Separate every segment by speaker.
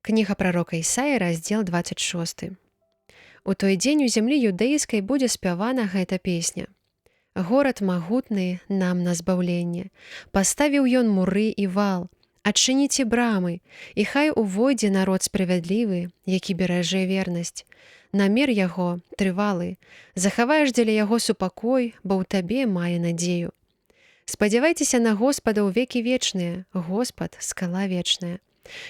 Speaker 1: Кніга прарока Ісаі, раздзел 26. У той дзень у зямлі юдэйскай будзе спявана гэта песня. Горад магутны нам на збаўленне, паставіў ён муры і вал, адчыніце брамы, і хай увойдзе народ справядлівы, які беражэ вернасць. Намер яго трывалы, захаваеш дзеля яго супакой, бо ў табе мае надзею. Спадзявайцеся на Господа ў векі вечныя, Господ — скала вечная.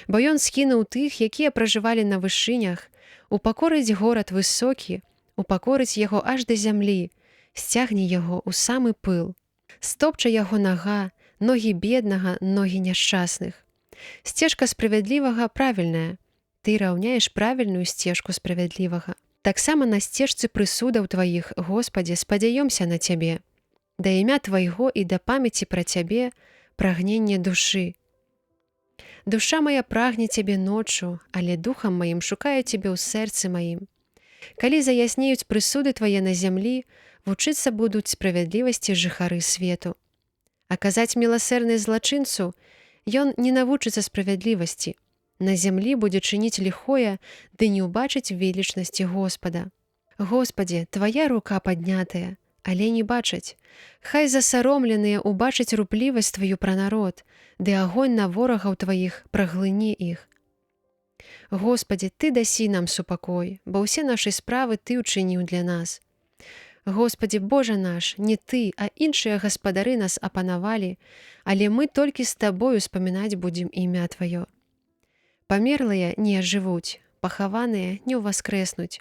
Speaker 1: Бо ён скінуў тых, якія пражывалі на вышынях, упакорыць горад высокі, упакорыць яго аж да зямлі, сцягне яго ў самы пыл. Стопча яго нага, ногі беднага, ногі няшчасных. Сцежка справядлівага правільная. Ты раўняеш правільную сцежку справядлівага. Таксама на сцежцы прысудаў тваіх, Господзе, спадзяёмся на цябе. Да імя твайго і да памяці пра цябе прагненне душы. Душа моя прагне цябе ноччу, але духам маім шукаю цябе ў сэрцы маім. Калі заяснеюць прысуды твае на зямлі, вучыцца будуць справядлівасці жыхары свету. Аказаць міласэрнай злачынцу, ён не навучыцца справядлівасці. На зямлі будзе чыніць ліхое, ды не ўбачыць велічнасці Господа. Господзе, твая рука паднятая, але не бачаць. Хай засаромленыя ўбачаць руплівасць тваю пра народ, ды агонь на ворагаў тваіх праглыне іх. Господзе, ты дасі нам супакой, бо ўсе нашы справы ты ўчыніў для нас. Господзе, Божа наш, не ты, а іншыя гаспадары нас апанавалі, але мы толькі з табою спамінаць будзем імя тваё. Памерлыя не ажывуць, пахаваныя не ўваскрэснуць.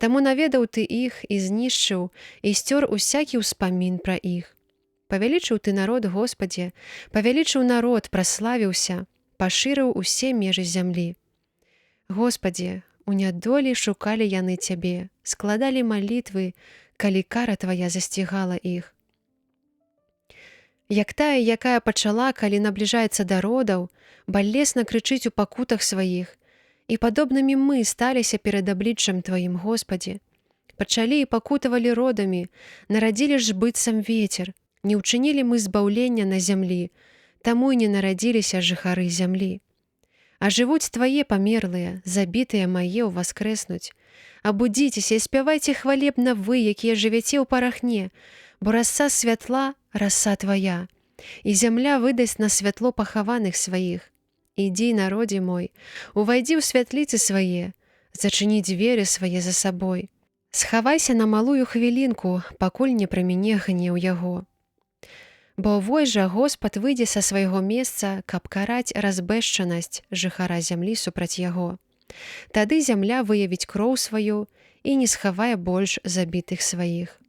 Speaker 1: Таму наведаў ты іх і знішчыў, і сцёр усякі ўспамін пра іх. Павялічыў ты народ, Господзе, павялічыў народ, праславіўся, пашырыў усе межы зямлі. Господзе, у нядолі шукалі яны цябе, складалі малітвы, калі кара твая засцігала іх. Як тая, якая пачала, калі набліжаецца да родаў, балесна крычыць у пакутах сваіх, і падобнымі мы сталіся перад абліччам тваім, Господзе. Пачалі і пакутавалі родамі, нарадзілі ж быццам вецер. Не ўчынілі мы збаўлення на зямлі, таму і не нарадзіліся жыхары зямлі. А жывуць твае памерлыя, забітыя мае ўваскрэснуць. Абудзіцеся і спявайце хвалебна вы, якія жывяце ў парахне, бо раса святла — раса твая, і зямля выдасць на святло пахаваных сваіх. Ідзі, народзе мой, увайдзі ў святліцы свае, зачыні дзверы свае за сабой. Схавайся на малую хвілінку, пакуль не праміне гнеў яго. Бо вось жа Господ выйдзе са свайго месца, каб караць разбэшчанасць жыхара зямлі супраць яго. Тады зямля выявіць кроў сваю і не схавае больш забітых сваіх.